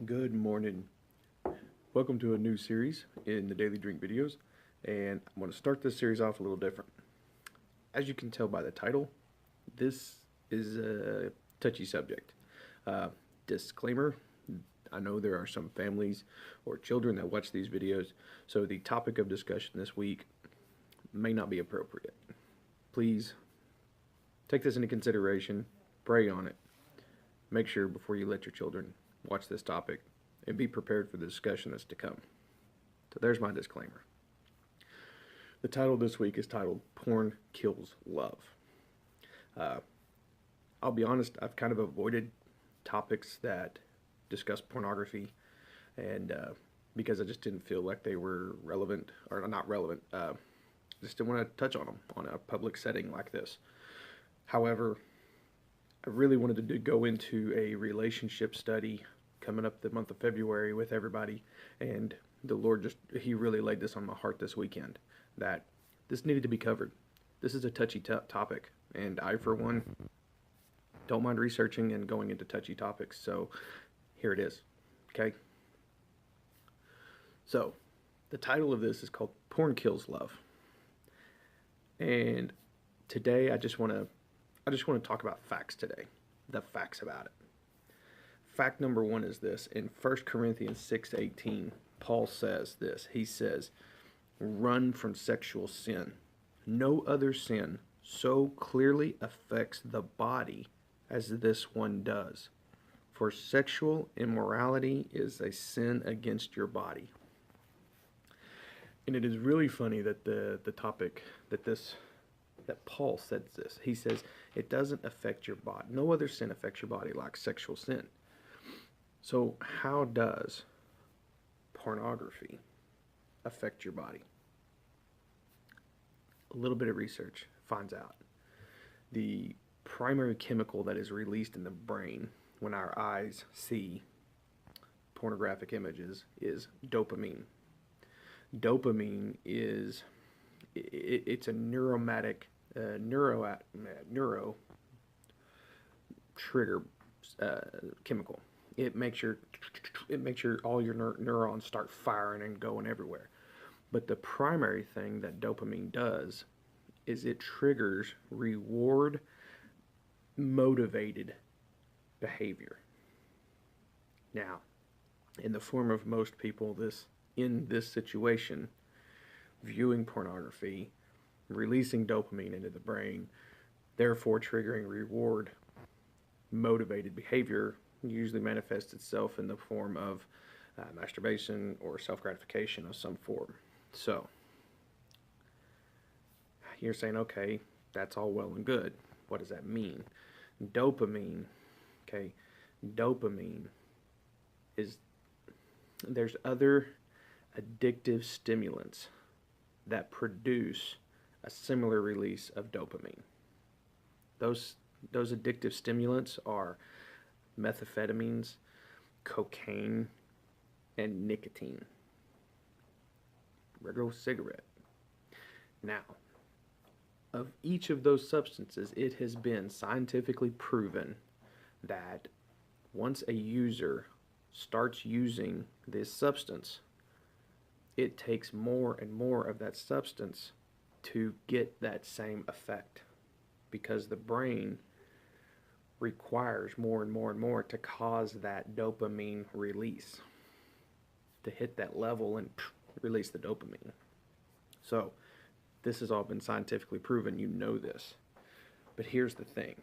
Good morning. Welcome to a new series in the Daily Drink videos, and I'm going to start this series off a little different. As you can tell by the title, this is a touchy subject. Disclaimer, I know there are some families or children that watch these videos, so the topic of discussion this week may not be appropriate. Please take this into consideration, pray on it, make sure before you let your children watch this topic and be prepared for the discussion that's to come. So there's my disclaimer. The title this week is titled Porn Kills Love. I'll be honest, I've kind of avoided topics that discuss pornography and because I just didn't feel like they were relevant, or not relevant, just didn't want to touch on them on a public setting like this. However, I really wanted to go into a relationship study coming up the month of February with everybody, and the Lord He really laid this on my heart this weekend, that this needed to be covered. This is a touchy topic, and I, for one, don't mind researching and going into touchy topics, so here it is, okay? So, the title of this is called Porn Kills Love, and today I just want to talk about facts today, the facts about it. Fact number one is this. In 1 Corinthians 6:18, Paul says this. He says, run from sexual sin. No other sin so clearly affects the body as this one does. For sexual immorality is a sin against your body. And it is really funny that the topic that Paul says this. He says it doesn't affect your body. No other sin affects your body like sexual sin. So how does pornography affect your body? A little bit of research finds out the primary chemical that is released in the brain when our eyes see pornographic images is dopamine. Dopamine is it's a neuro trigger chemical. It makes your all your neurons start firing and going everywhere. But the primary thing that dopamine does is it triggers reward motivated behavior. Now, in the form of most people, in this situation, viewing pornography, releasing dopamine into the brain, therefore triggering reward motivated behavior, usually manifests itself in the form of masturbation or self-gratification of some form. So you're saying, okay, that's all well and good. What does that mean? Dopamine, okay, dopamine there's other addictive stimulants that produce a similar release of dopamine. Those addictive stimulants are methamphetamines, cocaine, and nicotine. Regular cigarette. Now, of each of those substances, it has been scientifically proven that once a user starts using this substance, it takes more and more of that substance to get that same effect, because the brain requires more and more and more to cause that dopamine release, to hit that level and release the dopamine. So this has all been scientifically proven. You know this. But here's the thing.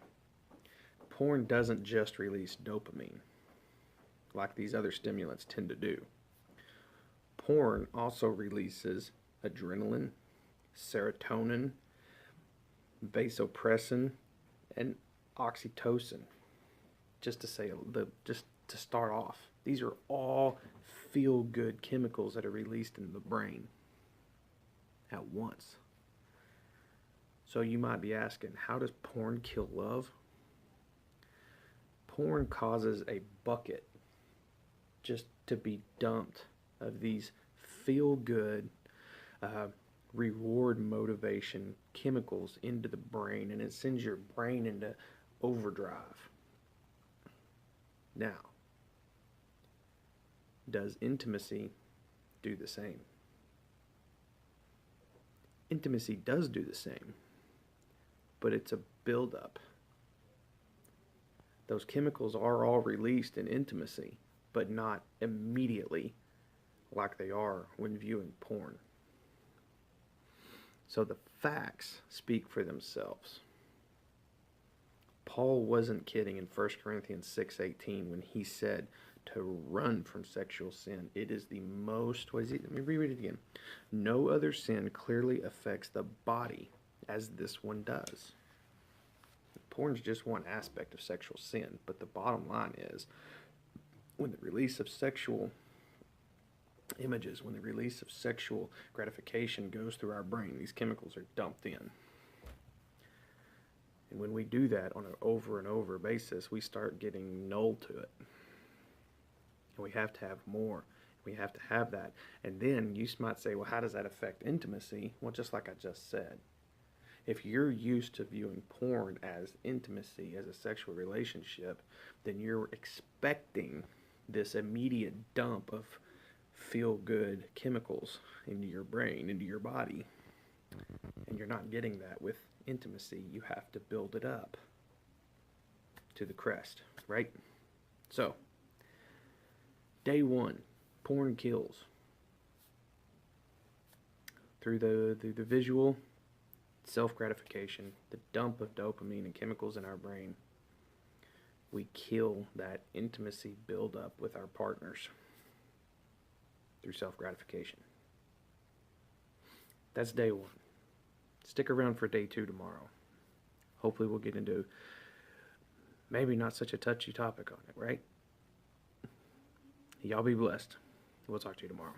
Porn doesn't just release dopamine like these other stimulants tend to do. Porn also releases adrenaline, serotonin, vasopressin, and oxytocin. Just to start off, these are all feel-good chemicals that are released in the brain at once. So you might be asking, how does porn kill love? Porn causes a bucket just to be dumped of these feel-good reward motivation chemicals into the brain, and it sends your brain into overdrive. Now, Does intimacy do the same? Intimacy does do the same, but it's a buildup. Those chemicals are all released in intimacy, but not immediately like they are when viewing porn. So the facts speak for themselves. Paul wasn't kidding in 1 Corinthians 6:18 when he said to run from sexual sin. It is the most, let me reread it again. No other sin clearly affects the body as this one does. Porn's just one aspect of sexual sin, but the bottom line is when the release of sexual images, when the release of sexual gratification goes through our brain, these chemicals are dumped in. And when we do that on an over and over basis, we start getting null to it. And we have to have more. We have to have that. And then you might say, well, how does that affect intimacy? Well, just like I just said. If you're used to viewing porn as intimacy, as a sexual relationship, then you're expecting this immediate dump of feel-good chemicals into your brain, into your body. And you're not getting that with intimacy. You have to build it up to the crest, right? So, day one, porn kills. Through the visual self-gratification, the dump of dopamine and chemicals in our brain, we kill that intimacy build-up with our partners through self-gratification. That's day one. Stick around for day two tomorrow. Hopefully we'll get into maybe not such a touchy topic on it, right? Y'all be blessed. We'll talk to you tomorrow.